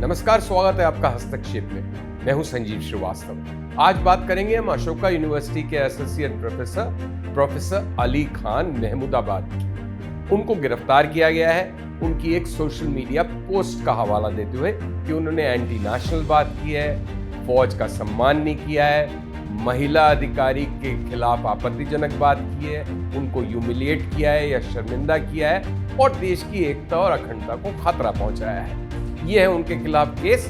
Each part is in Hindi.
नमस्कार, स्वागत है आपका हस्तक्षेप में। मैं हूं संजीव श्रीवास्तव। आज बात करेंगे हम अशोका यूनिवर्सिटी के एसोसिएट प्रोफेसर अली खान महमूदाबाद की। उनको गिरफ्तार किया गया है उनकी एक सोशल मीडिया पोस्ट का हवाला देते हुए कि उन्होंने एंटी नेशनल बात की है, फौज का सम्मान नहीं किया है, महिला अधिकारी के खिलाफ आपत्तिजनक बात की है, उनको ह्यूमिलिएट किया है या शर्मिंदा किया है और देश की एकता और अखंडता को खतरा पहुंचाया है। ये है उनके खिलाफ केस।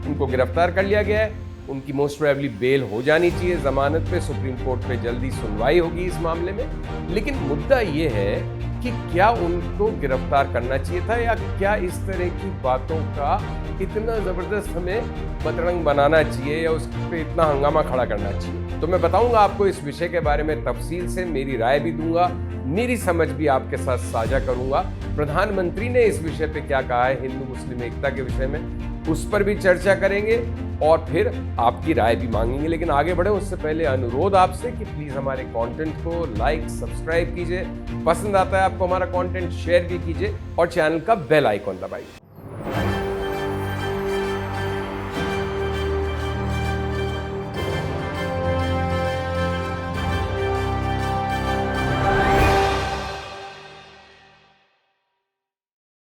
उनको गिरफ्तार कर लिया गया है। उनकी मोस्ट प्रोबेबली बेल हो जानी चाहिए जमानत पे। सुप्रीम कोर्ट पे जल्दी सुनवाई होगी इस मामले में। लेकिन मुद्दा ये है कि क्या उनको गिरफ्तार करना चाहिए था या क्या इस तरह की बातों का इतना जबरदस्त हमें बतरंग बनाना चाहिए या उस पर इतना हंगामा खड़ा करना चाहिए। तो मैं बताऊंगा आपको इस विषय के बारे में तफसील से, मेरी राय भी दूंगा, मेरी समझ भी आपके साथ साझा करूंगा। प्रधानमंत्री ने इस विषय पे क्या कहा है हिंदू मुस्लिम एकता के विषय में, उस पर भी चर्चा करेंगे और फिर आपकी राय भी मांगेंगे। लेकिन आगे बढ़े उससे पहले अनुरोध आपसे कि प्लीज हमारे कंटेंट को लाइक सब्सक्राइब कीजिए, पसंद आता है आपको हमारा कंटेंट शेयर भी कीजिए और चैनल का बेल आइकॉन दबाइए।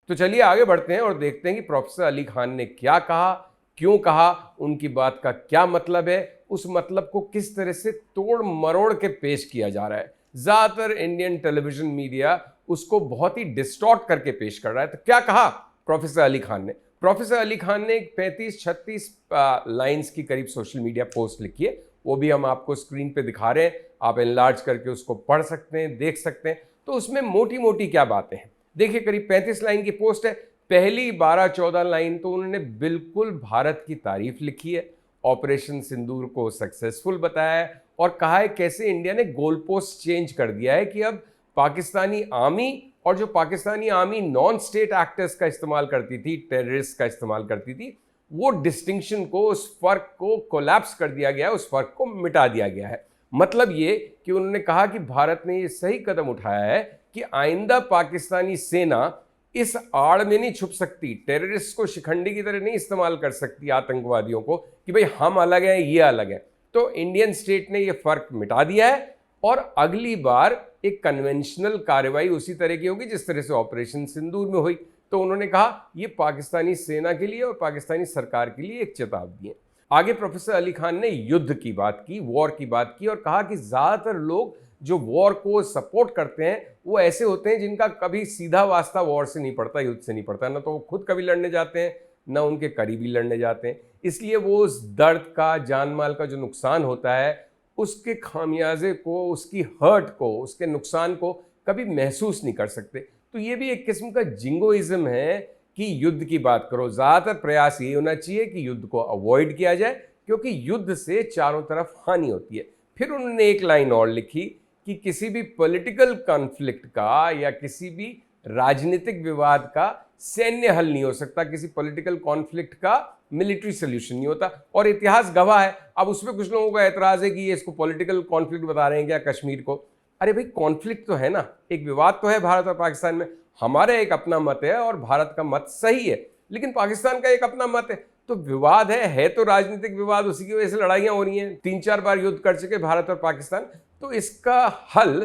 तो चलिए आगे बढ़ते हैं और देखते हैं कि प्रोफेसर अली खान ने क्या कहा, क्यों कहा, उनकी बात का क्या मतलब है, उस मतलब को किस तरह से तोड़ मरोड़ के पेश किया जा रहा है। ज्यादातर इंडियन टेलीविजन मीडिया उसको बहुत ही डिस्टॉर्ट करके पेश कर रहा है। तो क्या कहा प्रोफेसर अली खान ने? प्रोफेसर अली खान ने एक 35-36 लाइंस की करीब सोशल मीडिया पोस्ट लिखी है। वो भी हम आपको स्क्रीन पे दिखा रहे हैं, आप एनलार्ज करके उसको पढ़ सकते हैं, देख सकते हैं। तो उसमें मोटी मोटी क्या बातें हैं देखिए। करीब 35 लाइन की पोस्ट है। पहली 12-14 लाइन तो उन्होंने बिल्कुल भारत की तारीफ लिखी है, ऑपरेशन सिंदूर को सक्सेसफुल बताया है और कहा है कैसे इंडिया ने गोल पोस्ट चेंज कर दिया है कि अब पाकिस्तानी आर्मी और जो Pakistani army non state actors का इस्तेमाल करती थी, टेररिस्ट का इस्तेमाल करती थी, वो डिस्टिंक्शन को, उस फर्क को कोलैप्स कर दिया गया है, उस फर्क को मिटा दिया गया है। मतलब ये कि उन्होंने कहा कि भारत ने ये सही कदम उठाया है कि आइंदा पाकिस्तानी सेना इस आड़ में नहीं छुप सकती, टेररिस्ट को शिखंडी की तरह नहीं इस्तेमाल कर सकती आतंकवादियों को कि भाई हम अलग हैं ये अलग है। तो इंडियन स्टेट ने ये फर्क मिटा दिया है और अगली बार एक कन्वेंशनल कार्रवाई उसी तरह की होगी जिस तरह से ऑपरेशन सिंदूर में हुई। तो उन्होंने कहा ये पाकिस्तानी सेना के लिए और पाकिस्तानी सरकार के लिए एक चेतावनी है। आगे प्रोफेसर अली खान ने युद्ध की बात की, वॉर की बात की और कहा कि ज्यादातर लोग जो वॉर को सपोर्ट करते हैं वो ऐसे होते हैं जिनका कभी सीधा वास्ता वॉर से नहीं पड़ता, युद्ध से नहीं पड़ता। ना तो वो खुद कभी लड़ने जाते हैं, ना उनके करीबी लड़ने जाते हैं। इसलिए वो उस दर्द का, जान माल का जो नुकसान होता है उसके खामियाजे को, उसकी हर्ट को, उसके नुकसान को कभी महसूस नहीं कर सकते। तो ये भी एक किस्म का जिंगोइज्म है कि युद्ध की बात करो। ज़्यादातर प्रयास ये होना चाहिए कि युद्ध को अवॉइड किया जाए क्योंकि युद्ध से चारों तरफ हानि होती है। फिर उन्होंने एक लाइन और लिखी कि किसी भी पॉलिटिकल कॉन्फ्लिक्ट का या किसी भी राजनीतिक विवाद का सैन्य हल नहीं हो सकता, किसी पॉलिटिकल कॉन्फ्लिक्ट का मिलिट्री सोल्यूशन नहीं होता। और इतिहास गवाह है। अब उसमें कुछ लोगों का एतराज है कि ये इसको पॉलिटिकल कॉन्फ्लिक्ट बता रहे हैं क्या कश्मीर को। अरे भाई कॉन्फ्लिक्ट तो है ना, एक विवाद तो है भारत और पाकिस्तान में। हमारा एक अपना मत है और भारत का मत सही है, लेकिन पाकिस्तान का एक अपना मत है। तो विवाद है तो राजनीतिक विवाद, उसी की वजह से लड़ाइयां हो रही हैं। 3-4 बार युद्ध कर चुके भारत और पाकिस्तान। तो इसका हल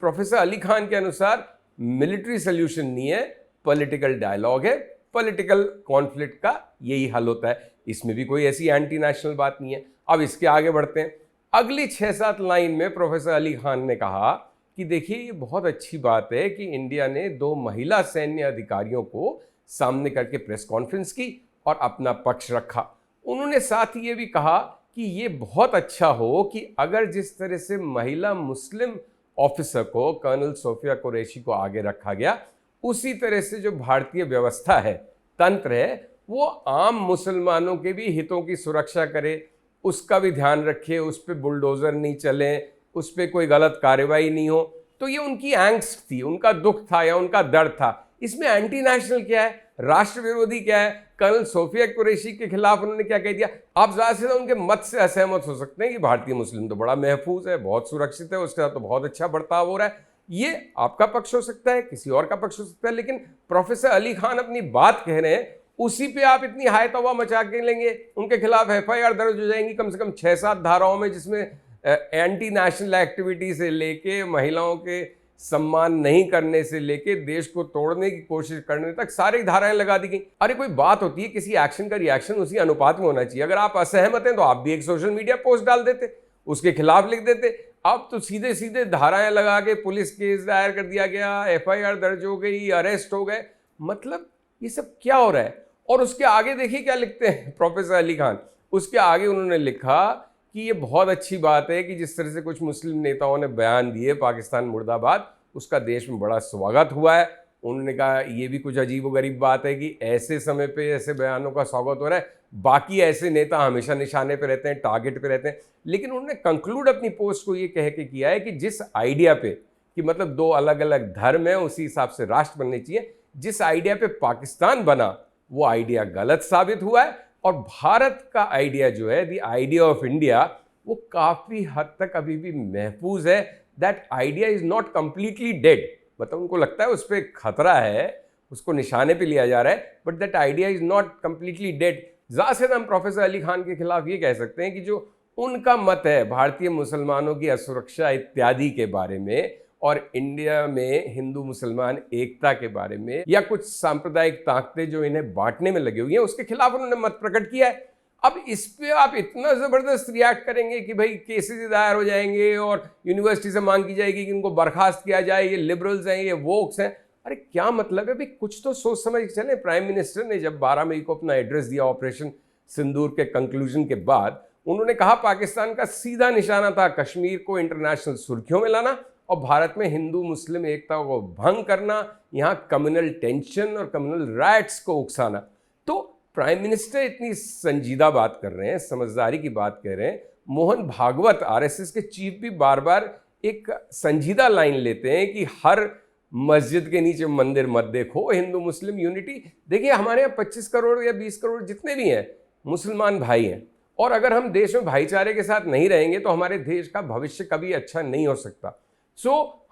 प्रोफेसर अली खान के अनुसार मिलिट्री सोल्यूशन नहीं है, पॉलिटिकल डायलॉग है। पॉलिटिकल कॉन्फ्लिक्ट का यही हल होता है। इसमें भी कोई ऐसी एंटी नेशनल बात नहीं है। अब इसके आगे बढ़ते हैं। अगली 6-7 लाइन में प्रोफेसर अली खान ने कहा कि देखिए ये बहुत अच्छी बात है कि इंडिया ने 2 महिला सैन्य अधिकारियों को सामने करके प्रेस कॉन्फ्रेंस की और अपना पक्ष रखा। उन्होंने साथ ही ये भी कहा कि ये बहुत अच्छा हो कि अगर जिस तरह से महिला मुस्लिम ऑफिसर को, कर्नल सोफिया कुरैशी को आगे रखा गया, उसी तरह से जो भारतीय व्यवस्था है, तंत्र है, वो आम मुसलमानों के भी हितों की सुरक्षा करे, उसका भी ध्यान रखे, उस पर बुलडोजर नहीं चले, उस पर कोई गलत कार्रवाई नहीं हो। तो ये उनकी एंग्स्ट थी, उनका दुख था या उनका दर्द था। इसमें एंटी नेशनल क्या है, राष्ट्र विरोधी क्या है? कर्नल सोफिया कुरैशी के खिलाफ उन्होंने क्या कह दिया? आप ज्यादा से ज्यादा उनके मत से असहमत हो सकते हैं कि भारतीय मुस्लिम तो बड़ा महफूज है, बहुत सुरक्षित है, उसके साथ तो बहुत अच्छा बर्ताव हो रहा है। ये आपका पक्ष हो सकता है, किसी और का पक्ष हो सकता है, लेकिन प्रोफेसर अली खान अपनी बात कह रहे हैं उसी पे आप इतनी हाय तौबा मचा के लेंगे, उनके खिलाफ एफआईआर दर्ज हो जाएंगी कम से कम 6-7 धाराओं में, जिसमें एंटी नेशनल एक्टिविटी से लेके महिलाओं के सम्मान नहीं करने से लेके देश को तोड़ने की कोशिश करने तक सारी धाराएं लगा दी गई। अरे कोई बात होती है, किसी एक्शन का रिएक्शन उसी अनुपात में होना चाहिए। अगर आप असहमत हैं तो आप भी एक सोशल मीडिया पोस्ट डाल देते, उसके खिलाफ लिख देते। अब तो सीधे सीधे धाराएं लगा के पुलिस केस दायर कर दिया गया, एफआईआर दर्ज हो गई, अरेस्ट हो गए। मतलब ये सब क्या हो रहा है? और उसके आगे देखिए क्या लिखते हैं प्रोफेसर अली खान। उसके आगे उन्होंने लिखा कि ये बहुत अच्छी बात है कि जिस तरह से कुछ मुस्लिम नेताओं ने बयान दिए पाकिस्तान मुर्दाबाद, उसका देश में बड़ा स्वागत हुआ है। उन्होंने कहा ये भी कुछ अजीबोगरीब बात है कि ऐसे समय पे ऐसे बयानों का स्वागत हो रहा है, बाकी ऐसे नेता हमेशा निशाने पे रहते हैं, टारगेट पे रहते हैं। लेकिन उन्होंने कंक्लूड अपनी पोस्ट को ये कह के किया है कि जिस आइडिया पे कि मतलब दो अलग अलग धर्म है, उसी हिसाब से राष्ट्र बनने चाहिए, जिस आइडिया पे पाकिस्तान बना वो आइडिया गलत साबित हुआ है। और भारत का आइडिया जो है, द आइडिया ऑफ इंडिया, वो काफ़ी हद तक अभी भी महफूज है। That idea is not completely dead. मतलब उनको लगता है उस पर खतरा है, उसको निशाने पे लिया जा रहा है, but that idea is not completely dead. ज़्यादा से हम प्रोफेसर अली खान के खिलाफ ये कह सकते हैं कि जो उनका मत है भारतीय मुसलमानों की असुरक्षा इत्यादि के बारे में, और इंडिया में हिंदू मुसलमान एकता के बारे में, या कुछ सांप्रदायिक ताकतें जो इन्हें बांटने में लगी हुई हैं, उसके खिलाफ उन्होंने मत प्रकट किया है। अब इस पे आप इतना ज़बरदस्त रिएक्ट करेंगे कि भाई केसेस दायर हो जाएंगे और यूनिवर्सिटी से मांग की जाएगी कि इनको बर्खास्त किया जाए, ये लिबरल्स हैं, ये वोक्स हैं। अरे क्या मतलब है भाई? कुछ तो सोच समझ चले। प्राइम मिनिस्टर ने जब 12 मई को अपना एड्रेस दिया ऑपरेशन सिंदूर के कंक्लूजन के बाद, उन्होंने कहा पाकिस्तान का सीधा निशाना था कश्मीर को इंटरनेशनल सुर्खियों में लाना और भारत में हिंदू मुस्लिम एकता को भंग करना, यहाँ कम्युनल टेंशन और कम्युनल राइट्स को उकसाना। तो प्राइम मिनिस्टर इतनी संजीदा बात कर रहे हैं, समझदारी की बात कह रहे हैं। मोहन भागवत आरएसएस के चीफ भी बार बार एक संजीदा लाइन लेते हैं कि हर मस्जिद के नीचे मंदिर मत देखो, हिंदू मुस्लिम यूनिटी। देखिए हमारे यहाँ 25 करोड़ या 20 करोड़ जितने भी हैं मुसलमान भाई हैं, और अगर हम देश में भाईचारे के साथ नहीं रहेंगे तो हमारे देश का भविष्य कभी अच्छा नहीं हो सकता।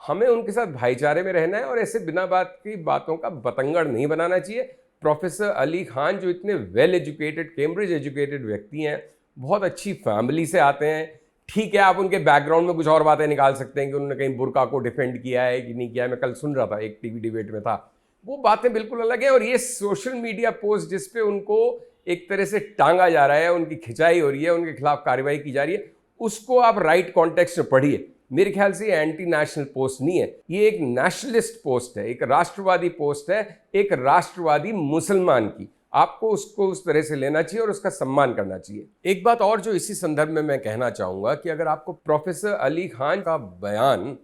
हमें उनके साथ भाईचारे में रहना है और ऐसे बिना बात की बातों का बतंगड़ नहीं बनाना चाहिए। प्रोफेसर अली खान जो इतने वेल एजुकेटेड, कैम्ब्रिज एजुकेटेड व्यक्ति हैं, बहुत अच्छी फैमिली से आते हैं। ठीक है, आप उनके बैकग्राउंड में कुछ और बातें निकाल सकते हैं कि उन्होंने कहीं बुर्का को डिफेंड किया है कि नहीं किया है। मैं कल सुन रहा था, एक टीवी डिबेट में था, वो बातें बिल्कुल अलग है। और ये सोशल मीडिया पोस्ट जिस पे उनको एक तरह से टांगा जा रहा है, उनकी खिंचाई हो रही है, उनके खिलाफ कार्रवाई की जा रही है, उसको आप राइट कॉन्टेक्स्ट में पढ़िए। मेरे ख्याल से ये एंटी नेशनल पोस्ट नहीं है, ये एक नेशनलिस्ट पोस्ट है, एक राष्ट्रवादी पोस्ट है, एक राष्ट्रवादी मुसलमान की। आपको उसको उस तरह से लेना चाहिए और उसका सम्मान करना चाहिए। एक बात और जो इसी संदर्भ में मैं कहना चाहूँगा कि अगर आपको प्रोफेसर अली खान का बयान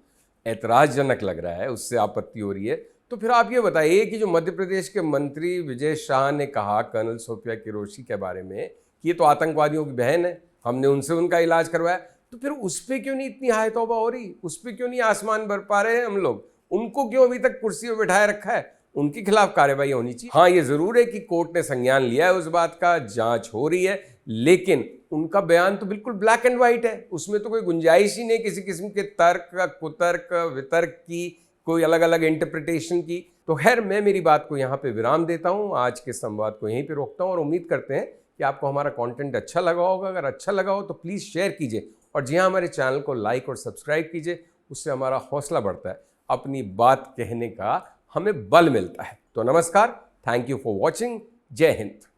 ऐतराज़जनक लग रहा है, उससे आपत्ति हो रही है, तो फिर आप ये बताइए कि जो मध्य प्रदेश के मंत्री विजय शाह ने कहा कर्नल सोफिया किरोशी के बारे में कि ये तो आतंकवादियों की बहन है, हमने उनसे उनका इलाज करवाया, तो फिर उस पर क्यों नहीं इतनी हाय तौबा हो रही? उस पर क्यों नहीं आसमान भर पा रहे हैं हम लोग? उनको क्यों अभी तक कुर्सी पर बिठाए रखा है? उनके खिलाफ कार्रवाई होनी चाहिए। हाँ, ये जरूर है कि कोर्ट ने संज्ञान लिया है उस बात का, जांच हो रही है, लेकिन उनका बयान तो बिल्कुल ब्लैक एंड व्हाइट है। उसमें तो कोई गुंजाइश ही नहीं किसी किस्म के तर्क, कुतर्क, वितर्क की, कोई अलग अलग इंटरप्रिटेशन की। तो खैर, मैं मेरी बात को यहाँ पे विराम देता हूँ, आज के संवाद को यहीं पे रोकता हूँ और उम्मीद करते हैं कि आपको हमारा कंटेंट अच्छा लगा होगा। अगर अच्छा लगा हो तो प्लीज़ शेयर कीजिए और जी हाँ, हमारे चैनल को लाइक और सब्सक्राइब कीजिए, उससे हमारा हौसला बढ़ता है, अपनी बात कहने का हमें बल मिलता है। तो नमस्कार, थैंक यू फॉर वॉचिंग, जय हिंद।